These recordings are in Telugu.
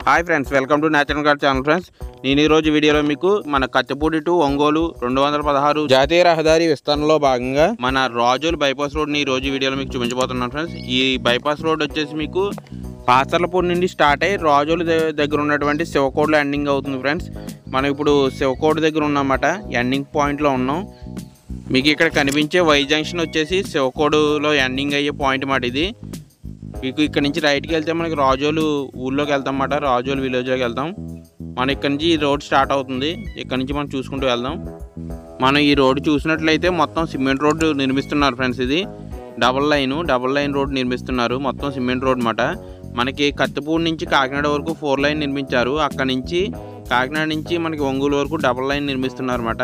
Hi friends, welcome to natural guard channel. Friends, నేను ఈరోజు వీడియోలో మీకు మన కత్తిపూడి టు ఒంగోలు 216 జాతీయ రహదారి విస్తరణలో భాగంగా మన రాజోలు బైపాస్ రోడ్ని ఈ రోజు వీడియోలో మీకు చూపించబోతున్నాను. ఫ్రెండ్స్, ఈ బైపాస్ రోడ్ వచ్చేసి మీకు పాసర్లపూడి నుండి స్టార్ట్ అయ్యి రాజోలు దగ్గర ఉన్నటువంటి శివకోడ్లో ఎండింగ్ అవుతుంది. ఫ్రెండ్స్, మనం ఇప్పుడు శివకోడ్ దగ్గర ఉన్నామన్నమాట, ఎండింగ్ పాయింట్లో ఉన్నాం. మీకు ఇక్కడ కనిపించే వై జంక్షన్ వచ్చేసి శివకోడులో ఎండింగ్ అయ్యే పాయింట్ మాట. ఇది మీకు ఇక్కడ నుంచి రైట్కి వెళ్తే మనకి రాజోలు ఊళ్ళోకి వెళ్తాం అన్నమాట, రాజోలు విలేజ్లోకి వెళ్తాం. మనం ఇక్కడ నుంచి ఈ రోడ్ స్టార్ట్ అవుతుంది, ఇక్కడ నుంచి మనం చూసుకుంటూ వెళ్దాం. మనం ఈ రోడ్డు చూసినట్లయితే మొత్తం సిమెంట్ రోడ్డు నిర్మిస్తున్నారు. ఫ్రెండ్స్, ఇది డబల్ లైన్ రోడ్ నిర్మిస్తున్నారు, మొత్తం సిమెంట్ రోడ్ అన్నమాట. మనకి కత్తిపూడి నుంచి కాకినాడ వరకు 4 లైన్ నిర్మించారు. అక్కడ నుంచి కాకినాడ నుంచి మనకి ఒంగోలు వరకు డబల్ లైన్ నిర్మిస్తున్నారు అన్నమాట.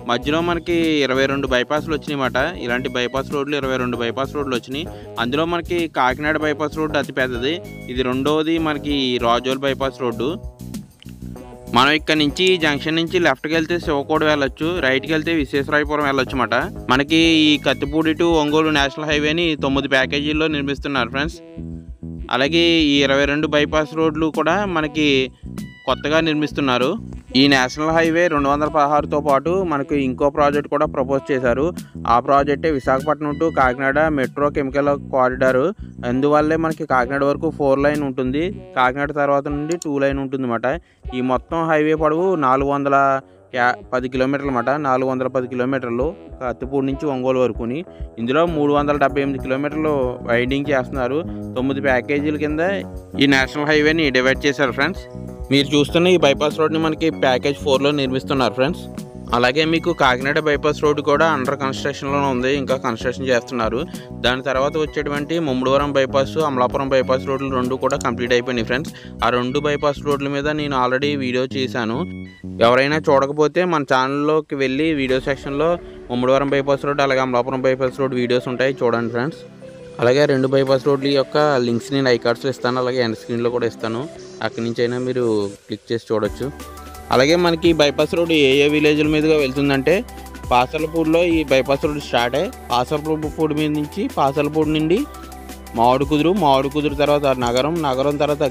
మధ్యలో మనకి 22 బైపాస్లు వచ్చినాయి అన్నమాట. ఇలాంటి బైపాస్ రోడ్లు 22 బైపాస్ రోడ్లు వచ్చినాయి. అందులో మనకి కాకినాడ బైపాస్ రోడ్డు అతి పెద్దది, ఇది రెండవది మనకి రాజోల్ బైపాస్ రోడ్డు. మనం ఇక్కడ నుంచి జంక్షన్ నుంచి లెఫ్ట్కి వెళ్తే శివకోడ్ వెళ్ళొచ్చు, రైట్కి వెళ్తే విశ్వేశ్వరాయపురం వెళ్ళొచ్చు అన్నమాట. మనకి ఈ కత్తిపూడి టు ఒంగోలు నేషనల్ హైవేని 9 ప్యాకేజీల్లో నిర్మిస్తున్నారు. ఫ్రెండ్స్, అలాగే ఈ 22 బైపాస్ రోడ్లు కూడా మనకి కొత్తగా నిర్మిస్తున్నారు. ఈ నేషనల్ హైవే 216తో పాటు మనకు ఇంకో ప్రాజెక్ట్ కూడా ప్రపోజ్ చేశారు. ఆ ప్రాజెక్టే Visakhapatnam to Kakinada metro chemical corridor. అందువల్లే మనకి కాకినాడ వరకు 4 లైన్ ఉంటుంది, కాకినాడ తర్వాత నుండి 2 లైన్ ఉంటుంది అన్నమాట. ఈ మొత్తం హైవే పొడవు 410 కిలోమీటర్లు అన్నమాట, 410 కిలోమీటర్లు కత్తిపూడి నుంచి ఒంగోలు వరకుని. ఇందులో 378 కిలోమీటర్లు వైడింగ్ చేస్తున్నారు. 9 ప్యాకేజీల కింద ఈ నేషనల్ హైవేని డివైడ్ చేశారు. ఫ్రెండ్స్, మీరు చూస్తున్న ఈ బైపాస్ రోడ్ని మనకి ప్యాకేజ్ 4లో నిర్మిస్తున్నారు. ఫ్రెండ్స్, అలాగే మీకు కాకినాడ బైపాస్ రోడ్డు కూడా అండర్ కన్స్ట్రక్షన్లోనే ఉంది, ఇంకా కన్స్ట్రక్షన్ చేస్తున్నారు. దాని తర్వాత వచ్చేటువంటి ముమ్మడివరం బైపాస్, అమలాపురం బైపాస్ రోడ్లు 2 కూడా కంప్లీట్ అయిపోయినాయి. ఫ్రెండ్స్, ఆ 2 బైపాస్ రోడ్ల మీద నేను ఆల్రెడీ వీడియో చేశాను. ఎవరైనా చూడకపోతే మన ఛానల్లోకి వెళ్ళి వీడియో సెక్షన్లో ముమ్మడివరం బైపాస్ రోడ్ అలాగే అమలాపురం బైపాస్ రోడ్ వీడియోస్ ఉంటాయి, చూడండి. ఫ్రెండ్స్, అలాగే 2 బైపాస్ రోడ్ల యొక్క లింక్స్ నేను ఐకార్డ్స్లో ఇస్తాను, అలాగే ఎండ్ స్క్రీన్లో కూడా ఇస్తాను, అక్కడి నుంచి అయినా మీరు క్లిక్ చేసి చూడొచ్చు. అలాగే మనకి బైపాస్ రోడ్ ఏ విలేజ్ల మీదుగా వెళ్తుందంటే పాసర్లపూడిలో ఈ బైపాస్ రోడ్ స్టార్ట్ అయ్యి పాసర్లపూడి మీద నుంచి పాసర్లపూడి నుండి మామిడికుదురు తర్వాత నగరం తర్వాత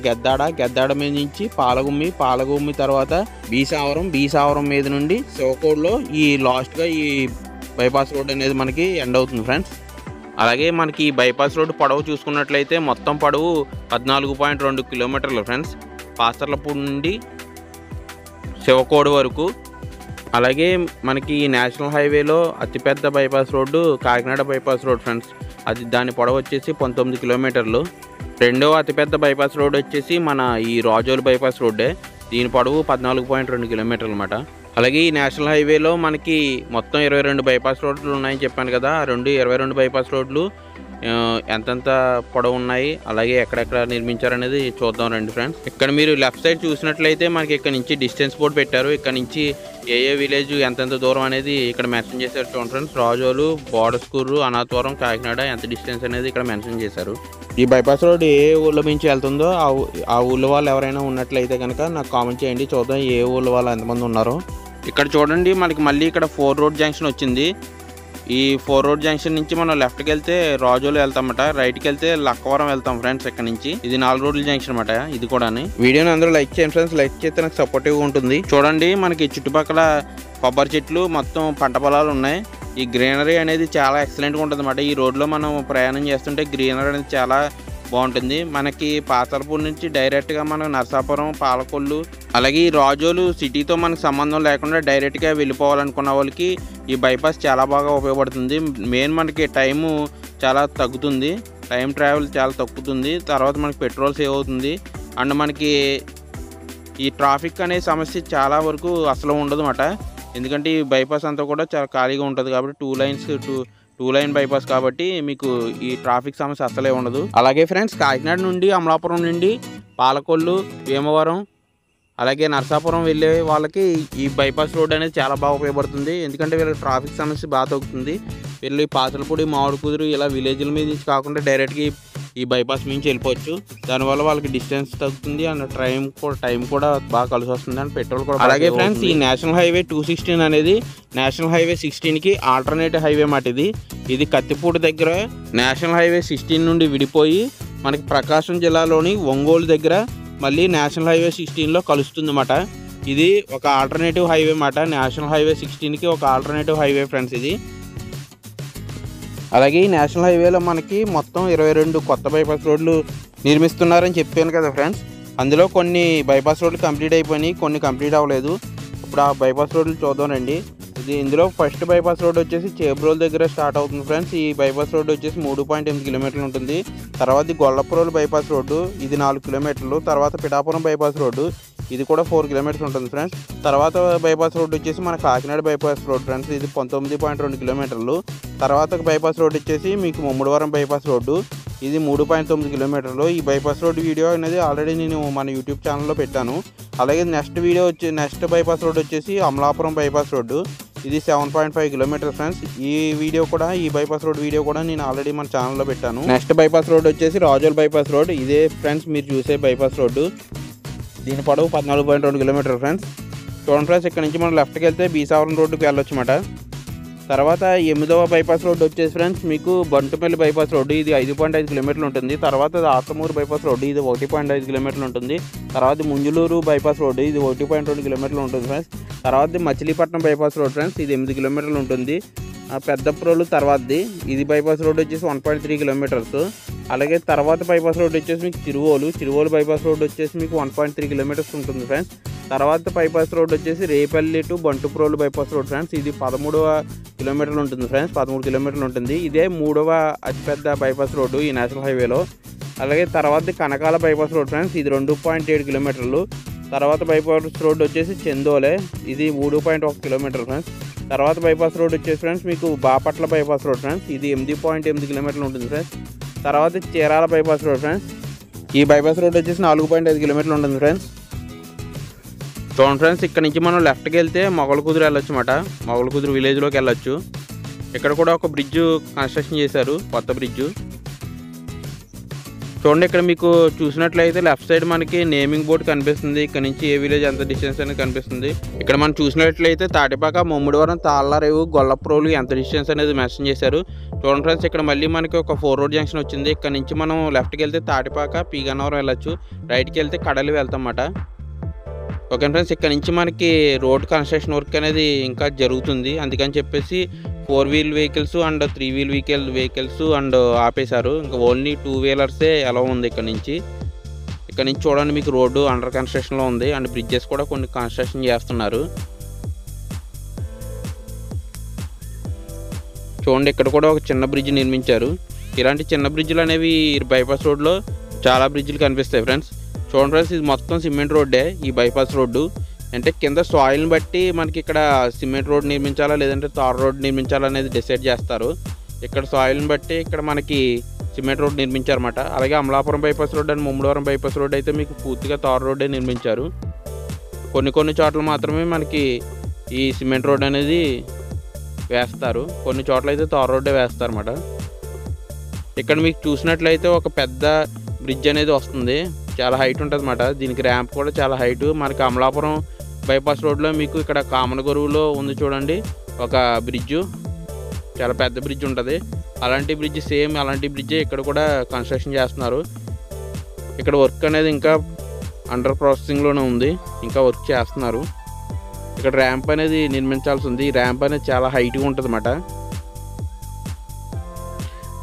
గెద్దాడ మీద నుంచి పాలగుమ్మి తర్వాత బీసావరం మీద నుండి శివకోడ్లో ఈ లాస్ట్గా ఈ బైపాస్ రోడ్ అనేది మనకి ఎండ్ అవుతుంది. ఫ్రెండ్స్, అలాగే మనకి ఈ బైపాస్ రోడ్డు పొడవు చూసుకున్నట్లయితే మొత్తం పొడవు 14.2 కిలోమీటర్లు. ఫ్రెండ్స్, పాసర్లపూడి నుండి శివకోడ్ వరకు. అలాగే మనకి ఈ నేషనల్ హైవేలో అతిపెద్ద bypass road Kakinada bypass road. Friends, దాని పొడవు వచ్చేసి 19 కిలోమీటర్లు. రెండవ అతిపెద్ద బైపాస్ రోడ్ వచ్చేసి మన ఈ రాజోల్ బైపాస్ రోడ్డే, దీని పొడవు 14.2 కిలోమీటర్లు అన్నమాట. అలాగే ఈ నేషనల్ హైవేలో మనకి మొత్తం 22 బైపాస్ రోడ్లు ఉన్నాయని చెప్పాను కదా, ఆ 22 బైపాస్ రోడ్లు ఎంతెంత పొడవు ఉన్నాయి, అలాగే ఎక్కడెక్కడ నిర్మించారనేది చూద్దాం రండి. ఫ్రెండ్స్, ఇక్కడ మీరు లెఫ్ట్ సైడ్ చూసినట్లయితే మనకి ఇక్కడ నుంచి డిస్టెన్స్ బోర్డ్ పెట్టారు. ఇక్కడ నుంచి ఏ విలేజ్ ఎంతెంత దూరం అనేది ఇక్కడ మెన్షన్ చేశారు. చూడండి ఫ్రెండ్స్, రాజోలు, బోడస్కూరు, అనాథవరం, కాకినాడ ఎంత డిస్టెన్స్ అనేది ఇక్కడ మెన్షన్ చేశారు. ఈ బైపాస్ రోడ్ ఏ ఊళ్ళో నుంచి వెళ్తుందో ఆ ఊళ్ళో వాళ్ళు ఎవరైనా ఉన్నట్లయితే కనుక నాకు కామెంట్ చేయండి, చూద్దాం ఏ ఊళ్ళో వాళ్ళు ఎంతమంది ఉన్నారో. ఇక్కడ చూడండి, మనకి మళ్ళీ ఇక్కడ 4 రోడ్ జంక్షన్ వచ్చింది. ఈ 4 రోడ్ జంక్షన్ నుంచి మనం లెఫ్ట్కి వెళ్తే రాజోలు వెళ్తామట, రైట్కి వెళ్తే లక్కవరం వెళ్తాం. ఫ్రెండ్స్, ఇక్కడ నుంచి ఇది 4 రోడ్ల జంక్షన్ అన్నమాట. ఇది కూడా వీడియోని అందరూ లైక్ చేయండి. ఫ్రెండ్స్, లైక్ చేస్తే నాకు సపోర్టివ్గా ఉంటుంది. చూడండి, మనకి చుట్టుపక్కల కొబ్బరి చెట్లు, మొత్తం పంట పొలాలు ఉన్నాయి. ఈ గ్రీనరీ అనేది చాలా ఎక్సలెంట్గా ఉంటుంది అన్నమాట. ఈ రోడ్లో మనం ప్రయాణం చేస్తుంటే గ్రీనరీ అనేది చాలా బాగుంటుంది. మనకి పాసర్పూడి నుంచి డైరెక్ట్గా మనం నరసాపురం, పాలకొల్లు, అలాగే ఈ రాజోలు సిటీతో మనకు సంబంధం లేకుండా డైరెక్ట్గా వెళ్ళిపోవాలనుకున్న వాళ్ళకి ఈ బైపాస్ చాలా బాగా ఉపయోగపడుతుంది. మెయిన్ మనకి టైము చాలా తగ్గుతుంది, టైం ట్రావెల్ చాలా తగ్గుతుంది. తర్వాత మనకి పెట్రోల్ సేవ్ అవుతుంది. అండ్ మనకి ఈ ట్రాఫిక్ అనే సమస్య చాలా వరకు అసలు ఉండదు అన్నమాట. ఎందుకంటే ఈ బైపాస్ అంతా కూడా చాలా ఖాళీగా ఉంటుంది కాబట్టి 2 లైన్ బైపాస్ కాబట్టి మీకు ఈ ట్రాఫిక్ సమస్య అసలే ఉండదు. అలాగే ఫ్రెండ్స్, కాకినాడ నుండి అమలాపురం నుండి పాలకొల్లు, భీమవరం, అలాగే నరసాపురం వెళ్ళే వాళ్ళకి ఈ బైపాస్ రోడ్ అనేది చాలా బాగా ఉపయోగపడుతుంది. ఎందుకంటే వీళ్ళకి ట్రాఫిక్ సమస్య బాగా తగ్గుతుంది. వీళ్ళు పాసలపూడి, మామిడికుదురు ఇలా విలేజ్ల మీద నుంచి కాకుండా డైరెక్ట్గా ఈ బైపాస్ నుంచి వెళ్ళిపోవచ్చు. దానివల్ల వాళ్ళకి డిస్టెన్స్ తగ్గుతుంది అండ్ టైం కూడా బాగా కలిసి వస్తుంది అండ్ పెట్రోల్ కూడా. అలాగే ఫ్రెండ్స్, ఈ నేషనల్ హైవే 216 అనేది నేషనల్ హైవే 16కి ఆల్టర్నేటివ్ హైవే మాట. ఇది కత్తిపూడి దగ్గర నేషనల్ హైవే 16 నుండి విడిపోయి మనకి ప్రకాశం జిల్లాలోని ఒంగోలు దగ్గర మళ్ళీ నేషనల్ హైవే 16లో కలుస్తుంది అన్నమాట. ఇది ఒక ఆల్టర్నేటివ్ హైవే అన్నమాట. నేషనల్ హైవే 16కి ఒక ఆల్టర్నేటివ్ హైవే ఫ్రెండ్స్ ఇది. అలాగే ఈ నేషనల్ హైవేలో మనకి మొత్తం 22 కొత్త బైపాస్ రోడ్లు నిర్మిస్తున్నారని చెప్పాను కదా ఫ్రెండ్స్. అందులో కొన్ని బైపాస్ రోడ్లు కంప్లీట్ అయిపోయినాయి, కొన్ని కంప్లీట్ అవ్వలేదు. ఇప్పుడు ఆ బైపాస్ రోడ్లు చూద్దాం రండి. ఇందులో ఫస్ట్ బైపాస్ రోడ్ వచ్చేసి చేబ్రోల్ దగ్గర స్టార్ట్ అవుతుంది ఫ్రెండ్స్. ఈ బైపాస్ రోడ్ వచ్చేసి 3.8 కిలోమీటర్లు ఉంటుంది. తర్వాత గొల్లప్రోలు బైపాస్ రోడ్డు, ఇది 4 కిలోమీటర్లు. తర్వాత పిఠాపురం బైపాస్ రోడ్డు, ఇది కూడా 4 కిలోమీటర్స్ ఉంటుంది ఫ్రెండ్స్. తర్వాత బైపాస్ రోడ్ వచ్చేసి మన కాకినాడ బైపాస్ రోడ్ ఫ్రెండ్స్, ఇది 19.2 కిలోమీటర్లు. తర్వాత బైపాస్ రోడ్ వచ్చేసి మీకు ముమ్మడివరం బైపాస్ రోడ్డు, ఇది 3.9 కిలోమీటర్లు. ఈ బైపాస్ రోడ్ వీడియో అనేది ఆల్రెడీ నేను మన యూట్యూబ్ ఛానల్లో పెట్టాను. అలాగే నెక్స్ట్ బైపాస్ రోడ్ వచ్చేసి అమలాపురం బైపాస్ రోడ్డు, ఇది 7.5 కిలోమీటర్స్ ఫ్రెండ్స్. ఈ బైపాస్ రోడ్ వీడియో కూడా నేను ఆల్రెడీ మన ఛానల్లో పెట్టాను. నెక్స్ట్ బైపాస్ రోడ్ వచ్చేసి రాజోల్ బైపాస్ రోడ్, ఇదే ఫ్రెండ్స్ మీరు చూసే బైపాస్ రోడ్డు. దీని పొడవు 14.2 కిలోమీటర్ ఫ్రెండ్స్. చూడండి ఫ్రెండ్స్, ఇక్కడ నుంచి మనం లెఫ్ట్కి వెళ్తే బీసావరం రోడ్డుకి వెళ్ళొచ్చు అన్నమాట. తర్వాత 8వ బైపాస్ రోడ్డు వచ్చేసి ఫ్రెండ్స్ మీకు బంటుపల్లి బైపాస్ రోడ్డు, ఇది 5.5 కిలోమీటర్లు ఉంటుంది. తర్వాత ఆత్మూరు బైపాస్ రోడ్డు, ఇది 1.5 కిలోమీటర్లు ఉంటుంది. తర్వాత ముంజులూరు బైపాస్ రోడ్డు, ఇది 1.2 కిలోమీటర్లు ఉంటుంది ఫ్రెండ్స్. తర్వాత మచిలీపట్నం బైపాస్ రోడ్ ఫ్రెండ్స్, ఇది 8 కిలోమీటర్లు ఉంటుంది. పెద్దప్రోలు తర్వాతది ఇది బైపాస్ రోడ్ వచ్చేసి 1.3 కిలోమీటర్స్. అలాగే తర్వాత బైపాస్ రోడ్ వచ్చేసి మీకు చిరువోలు బైపాస్ రోడ్ వచ్చేసి మీకు 1.3 కిలోమీటర్స్ ఉంటుంది ఫ్రెండ్స్. తర్వాత బైపాస్ రోడ్ వచ్చేసి Repalle to Bantuprolu bypass road friends, ఇది 13వ కిలోమీటర్లు ఉంటుంది ఫ్రెండ్స్, 13 కిలోమీటర్లు ఉంటుంది. ఇదే 3వ అతిపెద్ద బైపాస్ రోడ్డు ఈ నేషనల్ హైవేలో. అలాగే తర్వాత కనకాల బైపాస్ రోడ్ ఫ్రెండ్స్, ఇది 2.7 కిలోమీటర్లు. తర్వాత బైపాస్ రోడ్ వచ్చేసి చందోలే, ఇది 3.1 కిలోమీటర్ ఫ్రెండ్స్. తర్వాత బైపాస్ రోడ్ వచ్చేసి ఫ్రెండ్స్ మీకు బాపట్ల బైపాస్ రోడ్ ఫ్రెండ్స్, ఇది 8.8 కిలోమీటర్లు ఉంటుంది ఫ్రెండ్స్. తర్వాత చీరాల బైపాస్ రోడ్ ఫ్రెండ్స్, ఈ బైపాస్ రోడ్ వచ్చేసి 4.5 కిలోమీటర్లు ఉంటుంది ఫ్రెండ్స్. చూడండి ఫ్రెండ్స్, ఇక్కడ నుంచి మనం లెఫ్ట్కి వెళ్తే మొగలకుదురు వెళ్ళొచ్చు అన్నమాట. మొగలకుదురు విలేజ్లోకి వెళ్ళొచ్చు. ఇక్కడ కూడా ఒక బ్రిడ్జ్ కన్స్ట్రక్షన్ చేశారు, కొత్త బ్రిడ్జ్. చూడండి, ఇక్కడ మీకు చూసినట్లయితే లెఫ్ట్ సైడ్ మనకి నేమింగ్ బోర్డు కనిపిస్తుంది. ఇక్కడ నుంచి ఏ విలేజ్ ఎంత డిస్టెన్స్ అనేది కనిపిస్తుంది. ఇక్కడ మనం చూసినట్లయితే తాటిపాక, ముమ్మడివరం, తాళ్ళరేవు, గొల్లప్రోలు ఎంత డిస్టెన్స్ అనేది మెన్షన్ చేశారు. చూడండి ఫ్రెండ్స్, ఇక్కడ మళ్ళీ మనకి ఒక 4 రోడ్ జంక్షన్ వచ్చింది. ఇక్కడ నుంచి మనం లెఫ్ట్కి వెళ్తే తాటిపాక, పీగన్నవరం వెళ్ళొచ్చు. రైట్కి వెళ్తే కడలి వెళ్తాం అన్నమాట. ఓకే ఫ్రెండ్స్, ఇక్కడ నుంచి మనకి రోడ్ కన్స్ట్రక్షన్ వర్క్ అనేది ఇంకా జరుగుతుంది. అందుకని చెప్పేసి 4 wheel vehicles and 3 wheel vehicles and ఆపేశారు. ఇంకా ఓన్లీ 2 వీలర్సే ఎలా ఉంది. ఇక్కడ నుంచి చూడండి, మీకు రోడ్డు అండర్ కన్స్ట్రక్షన్లో ఉంది. అండ్ బ్రిడ్జెస్ కూడా కొన్ని కన్స్ట్రక్షన్ చేస్తున్నారు. చూడండి, ఇక్కడ కూడా ఒక చిన్న బ్రిడ్జ్ నిర్మించారు. ఇలాంటి చిన్న బ్రిడ్జ్లు అనేవి బైపాస్ రోడ్లో చాలా బ్రిడ్జ్లు కనిపిస్తాయి ఫ్రెండ్స్. చూడండి ఫ్రెండ్స్, ఇది మొత్తం సిమెంట్ రోడ్డే ఈ బైపాస్ రోడ్డు. అంటే కింద సాయిల్ని బట్టి మనకి ఇక్కడ సిమెంట్ రోడ్ నిర్మించాలా లేదంటే తార్ రోడ్ నిర్మించాలా అనేది డిసైడ్ చేస్తారు. ఇక్కడ సాయిల్ని బట్టి ఇక్కడ మనకి సిమెంట్ రోడ్ నిర్మించారన్నమాట. అలాగే Amalapuram bypass road and Mummidivaram bypass road అయితే మీకు పూర్తిగా తార్ రోడ్డే నిర్మించారు. కొన్ని చోట్ల మాత్రమే మనకి ఈ సిమెంట్ రోడ్ అనేది వేస్తారు, కొన్ని చోట్ల అయితే తార్ రోడ్డే వేస్తారన్నమాట. ఇక్కడ మీకు చూసినట్లయితే ఒక పెద్ద బ్రిడ్జ్ అనేది వస్తుంది, చాలా హైట్ ఉంటుంది అన్నమాట. దీనికి ర్యాంప్ కూడా చాలా హైట్. మనకి అమలాపురం బైపాస్ రోడ్లో మీకు ఇక్కడ కామనగొరువులో ఉంది చూడండి ఒక బ్రిడ్జ్, చాలా పెద్ద బ్రిడ్జ్ ఉంటుంది. అలాంటి బ్రిడ్జే ఇక్కడ కూడా కన్స్ట్రక్షన్ చేస్తున్నారు. ఇక్కడ వర్క్ అనేది ఇంకా అండర్ ప్రాసెసింగ్లోనే ఉంది, ఇంకా వర్క్ చేస్తున్నారు. ఇక్కడ ర్యాంప్ అనేది నిర్మించాల్సి ఉంది. ఈ ర్యాంప్ అనేది చాలా హైట్గా ఉంటుంది అన్నమాట.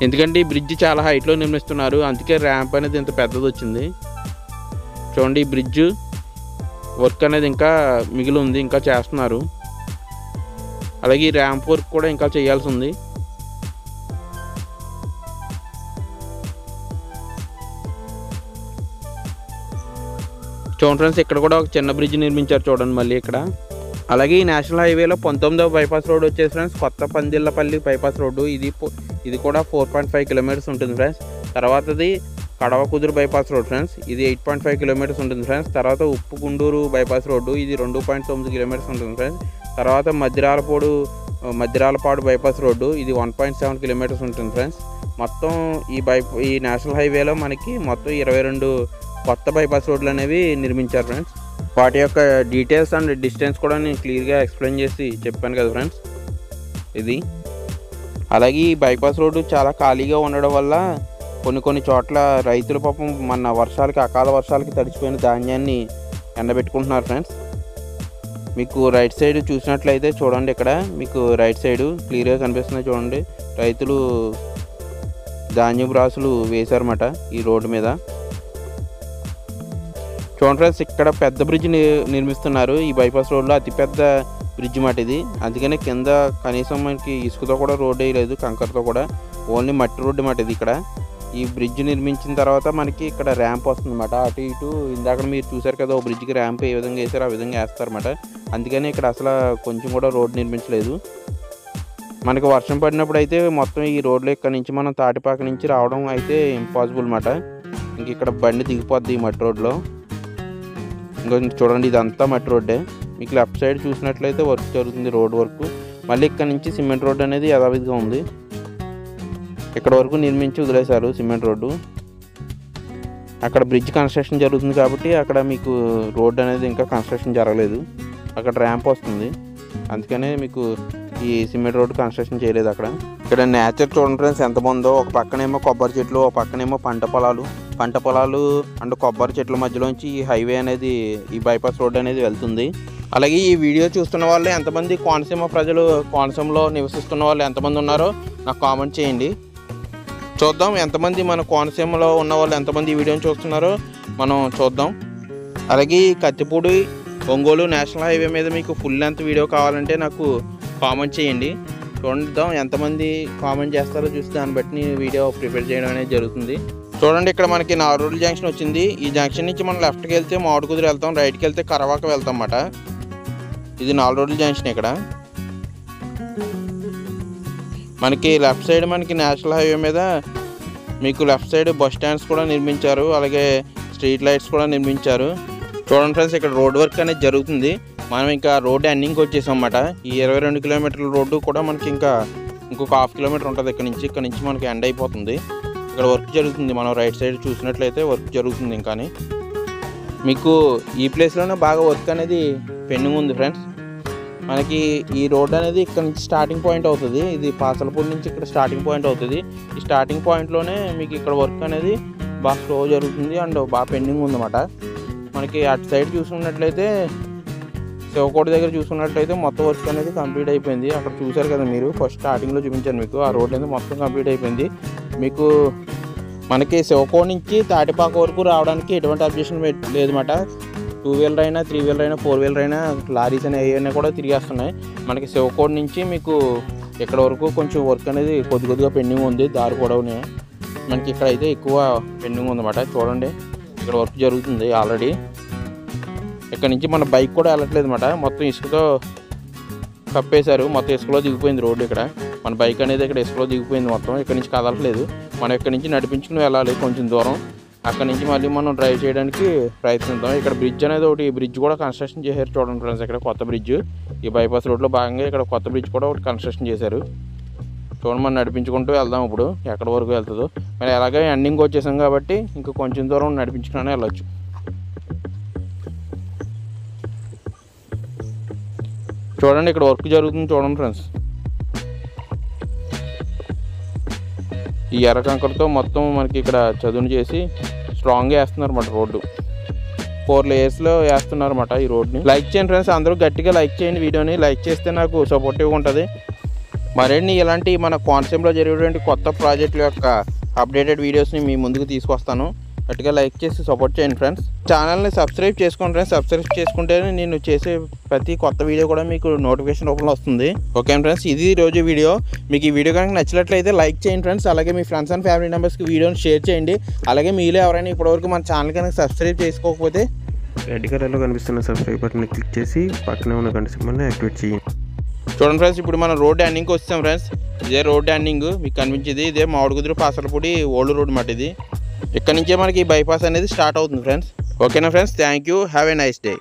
ఎందుకంటే ఈ బ్రిడ్జ్ చాలా హైట్లో నిర్మిస్తున్నారు, అందుకే ర్యాంప్ అనేది ఇంత పెద్దది వచ్చింది. చూడండి, ఈ బ్రిడ్జ్ వర్క్ అనేది ఇంకా మిగిలి ఉంది, ఇంకా చేస్తున్నారు. అలాగే ఈ ర్యాంప్ వర్క్ కూడా ఇంకా చేయాల్సి ఉంది. చూడండి ఫ్రెండ్స్, ఇక్కడ కూడా ఒక చిన్న బ్రిడ్జ్ నిర్మించారు చూడండి మళ్ళీ ఇక్కడ. అలాగే ఈ నేషనల్ హైవేలో 19వ బైపాస్ రోడ్ వచ్చేసి ఫ్రెండ్స్ కొత్త పందిళ్ళపల్లి బైపాస్ రోడ్డు, ఇది కూడా 4.5 కిలోమీటర్స్ ఉంటుంది ఫ్రెండ్స్. తర్వాతది కడవకుదురు బైపాస్ రోడ్ ఫ్రెండ్స్, ఇది 8.5 కిలోమీటర్స్ ఉంటుంది ఫ్రెండ్స్. తర్వాత ఉప్పుగుండూరు బైపాస్ రోడ్డు, ఇది 2.9 కిలోమీటర్స్ ఉంటుంది ఫ్రెండ్స్. తర్వాత మద్దిరాలపాడు బైపాస్ రోడ్డు, ఇది 1.7 కిలోమీటర్స్ ఉంటుంది ఫ్రెండ్స్. మొత్తం ఈ నేషనల్ హైవేలో మనకి మొత్తం 22 కొత్త బైపాస్ రోడ్లు అనేవి నిర్మించారు ఫ్రెండ్స్. వాటి యొక్క డీటెయిల్స్ అండ్ డిస్టెన్స్ కూడా నేను క్లియర్గా ఎక్స్ప్లెయిన్ చేసి చెప్పాను కదా ఫ్రెండ్స్ ఇది. అలాగే ఈ బైపాస్ రోడ్డు చాలా ఖాళీగా ఉండడం వల్ల కొన్ని చోట్ల రైతుల పాపం మన వర్షాలకి అకాల వర్షాలకి తడిచిపోయిన ధాన్యాన్ని ఎండబెట్టుకుంటున్నారు ఫ్రెండ్స్. మీకు రైట్ సైడ్ చూసినట్లయితే చూడండి, ఇక్కడ మీకు రైట్ సైడ్ క్లియర్గా కనిపిస్తున్నాయి చూడండి. రైతులు ధాన్యపు రాసులు వేశారన్నమాట ఈ రోడ్డు మీద. చూడండి ఫ్రెండ్స్, ఇక్కడ పెద్ద బ్రిడ్జ్ నిర్మిస్తున్నారు. ఈ బైపాస్ రోడ్లో అతిపెద్ద బ్రిడ్జ్ మాట ఇది. అందుకనే కింద కనీసం మనకి ఇసుకతో కూడా రోడ్ వేయలేదు, కంకరతో కూడా, ఓన్లీ మట్టి రోడ్డు మాట ఇది. ఇక్కడ ఈ బ్రిడ్జ్ నిర్మించిన తర్వాత మనకి ఇక్కడ ర్యాంప్ వస్తుంది అన్నమాట. అటు ఇటు ఇందాక మీరు చూసారు కదా, ఓ బ్రిడ్జ్కి ర్యాంప్ ఏ విధంగా వేసారో ఆ విధంగా వేస్తారన్నమాట. అందుకని ఇక్కడ అసలు కొంచెం కూడా రోడ్ నిర్మించలేదు. మనకి వర్షం పడినప్పుడు అయితే మొత్తం ఈ రోడ్లో ఇక్కడ నుంచి మనం తాటిపాక నుంచి రావడం అయితే ఇంపాసిబుల్ అన్నమాట. ఇంక ఇక్కడ బండి దిగిపోద్ది ఈ మట్టి రోడ్లో. ఇంకా చూడండి, ఇదంతా మట్టి రోడ్డే. మీకు లెఫ్ట్ సైడ్ చూసినట్లయితే వర్క్ జరుగుతుంది, రోడ్ వర్క్. మళ్ళీ ఇక్కడ నుంచి సిమెంట్ రోడ్ అనేది యథావిధిగా ఉంది. ఇక్కడ వరకు నిర్మించి వదిలేశారు సిమెంట్ రోడ్డు. అక్కడ బ్రిడ్జ్ కన్స్ట్రక్షన్ జరుగుతుంది కాబట్టి అక్కడ మీకు రోడ్ అనేది ఇంకా కన్స్ట్రక్షన్ జరగలేదు. అక్కడ ర్యాంప్ వస్తుంది, అందుకనే మీకు ఈ సిమెంట్ రోడ్ కన్స్ట్రక్షన్ చేయలేదు అక్కడ. ఇక్కడ నేచర్ చూడండి ఫ్రెండ్స్ ఎంత బాగుందో. ఒక పక్కనేమో కొబ్బరి చెట్లు, ఒక పక్కనేమో పంట పొలాలు అండ్ కొబ్బరి చెట్ల మధ్యలోంచి ఈ హైవే అనేది, ఈ బైపాస్ రోడ్ అనేది వెళ్తుంది. అలాగే ఈ వీడియో చూస్తున్న వాళ్ళు ఎంతమంది కోనసీమ ప్రజలు, కోనసీమలో నివసిస్తున్న వాళ్ళు ఎంతమంది ఉన్నారో నాకు కామెంట్ చేయండి. చూద్దాం ఎంతమంది మన కోనసీమలో ఉన్న వాళ్ళు ఎంతమంది ఈ వీడియోని చూస్తున్నారో మనం చూద్దాం. అలాగే ఈ కత్తిపూడి ఒంగోలు నేషనల్ హైవే మీద మీకు ఫుల్ లెంత్ వీడియో కావాలంటే నాకు కామెంట్ చేయండి. చూద్దాం ఎంతమంది కామెంట్ చేస్తారో చూసి దాన్ని బట్టి నేను వీడియో ప్రిపేర్ చేయడం అనేది జరుగుతుంది. చూడండి, ఇక్కడ మనకి నారోడ్ల జంక్షన్ వచ్చింది. ఈ జంక్షన్ నుంచి మనం లెఫ్ట్కి వెళ్తే మామిడికుదురు వెళ్తాం, రైట్కి వెళ్తే కరవాక వెళ్తాం అన్నమాట. ఇది 4 రోడ్ల జంక్షన్. ఇక్కడ మనకి లెఫ్ట్ సైడ్ మనకి నేషనల్ హైవే మీద మీకు లెఫ్ట్ సైడ్ బస్ స్టాండ్స్ కూడా నిర్మించారు, అలాగే స్ట్రీట్ లైట్స్ కూడా నిర్మించారు. చూడండి ఫ్రెండ్స్, ఇక్కడ రోడ్ వర్క్ అనేది జరుగుతుంది. మనం ఇంకా రోడ్ ఎండింగ్కి వచ్చేసాం అన్నమాట. ఈ 22 కిలోమీటర్ల రోడ్డు కూడా మనకి ఇంకొక 1/2 కిలోమీటర్ ఉంటుంది. ఇక్కడ నుంచి మనకి ఎండ్ అయిపోతుంది. ఇక్కడ వర్క్ జరుగుతుంది. మనం రైట్ సైడ్ చూసినట్లయితే వర్క్ జరుగుతుంది. ఇంకా మీకు ఈ ప్లేస్లోనే బాగా వర్క్ అనేది పెండింగ్ ఉంది ఫ్రెండ్స్. మనకి ఈ రోడ్ అనేది ఇక్కడ నుంచి స్టార్టింగ్ పాయింట్ అవుతుంది. ఇది పాసలపూడి నుంచి ఇక్కడ స్టార్టింగ్ పాయింట్ అవుతుంది. ఈ స్టార్టింగ్ పాయింట్లోనే మీకు ఇక్కడ వర్క్ అనేది బాగా స్లో జరుగుతుంది అండ్ బాగా పెండింగ్ ఉందన్నమాట. మనకి అటు సైడ్ చూసుకున్నట్లయితే శివకోట దగ్గర చూసుకున్నట్లయితే మొత్తం వర్క్ అనేది కంప్లీట్ అయిపోయింది. అక్కడ చూశారు కదా మీరు, ఫస్ట్ స్టార్టింగ్లో చూపించాను మీకు. ఆ రోడ్ అనేది మొత్తం కంప్లీట్ అయిపోయింది. మీకు మనకి శివకోట నుంచి తాటిపాక వరకు రావడానికి ఎటువంటి అబ్జెక్షన్ లేదన్నమాట. 2 వీలర్ అయినా, 3 వీలర్ అయినా, 4 వీలర్ అయినా, లారీస్ అయినా కూడా తిరిగేస్తున్నాయి. మనకి శివకోట నుంచి మీకు ఇక్కడ వరకు కొంచెం వర్క్ అనేది కొద్దిగా పెండింగ్ ఉంది. దారి కూడా మనకి ఇక్కడ అయితే ఎక్కువ పెండింగ్ ఉందన్నమాట. చూడండి, ఇక్కడ వర్క్ జరుగుతుంది ఆల్రెడీ. ఇక్కడ నుంచి మన బైక్ కూడా వెళ్ళట్లేదు అన్నమాట. మొత్తం ఇసుకతో కప్పేశారు, మొత్తం ఇసుకలో దిగిపోయింది రోడ్డు. ఇక్కడ మన బైక్ అనేది ఇక్కడ ఇసుకలో దిగిపోయింది మొత్తం. ఇక్కడ నుంచి కదలట్లేదు. మనం ఇక్కడ నుంచి నడిపించుకుని వెళ్ళాలి కొంచెం దూరం. అక్కడ నుంచి మళ్ళీ మనం డ్రైవ్ చేయడానికి ప్రయత్నిద్దాం. ఇక్కడ బ్రిడ్జ్ అనేది ఒకటి, బ్రిడ్జ్ కూడా కన్స్ట్రక్షన్ చేశారు చూడండి ఫ్రెండ్స్. ఇక్కడ కొత్త బ్రిడ్జ్, ఈ బైపాస్ రోడ్లో భాగంగా ఇక్కడ కొత్త బ్రిడ్జ్ కూడా ఒకటి కన్స్ట్రక్షన్ చేశారు. చూడండి, మనం నడిపించుకుంటూ వెళ్దాం. ఇప్పుడు ఎక్కడి వరకు వెళ్తుందో మరి. అలాగే ఎండింగ్ వచ్చేసాం కాబట్టి ఇంకా కొంచెం దూరం నడిపించుకునే వెళ్ళొచ్చు. చూడండి, ఇక్కడ వర్క్ జరుగుతుంది చూడండి ఫ్రెండ్స్. ఈ ఎర్ర కంకరతో మొత్తం మనకి ఇక్కడ చదును చేసి స్ట్రాంగ్గా వేస్తున్నారు అన్నమాట. రోడ్డు 4 లేయర్స్లో వేస్తున్నారు అన్నమాట ఈ రోడ్ని. లైక్ చేయండి ఫ్రెండ్స్, అందరూ గట్టిగా లైక్ చేయండి వీడియోని. లైక్ చేస్తే నాకు సపోర్టివ్గా ఉంటుంది. మరిన్ని ఇలాంటి మన కోనసీమలో జరిగేటువంటి కొత్త ప్రాజెక్టుల యొక్క అప్డేటెడ్ వీడియోస్ని మీ ముందుకు తీసుకొస్తాను. గట్టిగా లైక్ చేసి సపోర్ట్ చేయండి ఫ్రెండ్స్. ఛానల్ని సబ్స్క్రైబ్ చేసుకోండి ఫ్రెండ్స్. సబ్స్క్రైబ్ చేసుకుంటేనే నేను చేసే ప్రతి కొత్త వీడియో కూడా మీకు నోటిఫికేషన్ రూపంలో వస్తుంది. ఓకే ఫ్రెండ్స్, ఇది రోజు వీడియో. మీకు ఈ వీడియో కనుక నచ్చినట్లయితే లైక్ చేయండి ఫ్రెండ్స్. అలాగే మీ ఫ్రెండ్స్ అండ్ ఫ్యామిలీ మెంబర్స్కి వీడియోని షేర్ చేయండి. అలాగే మీలో ఎవరైనా ఇప్పటివరకు మన ఛానల్ కనుక సబ్స్క్రైబ్ చేసుకోకపోతే రెడ్ కలర్లో కనిపిస్తున్న సబ్స్క్రైబ్ బటన్ని క్లిక్ చేసి పక్కనే ఉన్న గంట సింబల్ని యాక్టివేట్ చేయండి. చూడండి ఫ్రెండ్స్, ఇప్పుడు మనం రోడ్ ఎండింగ్కి వచ్చాం ఫ్రెండ్స్. ఇదే రోడ్ ఎండింగ్ మీకు కనిపించేది. ఇదే మామిడికుదురు పాసలపూడి ఓల్డ్ రోడ్ మాట ఇది. ఇక్కడ నుంచే మనకి బైపాస్ అనేది స్టార్ట్ అవుతుంది ఫ్రెండ్స్. ఓకేనా friends, thank you, have a nice day.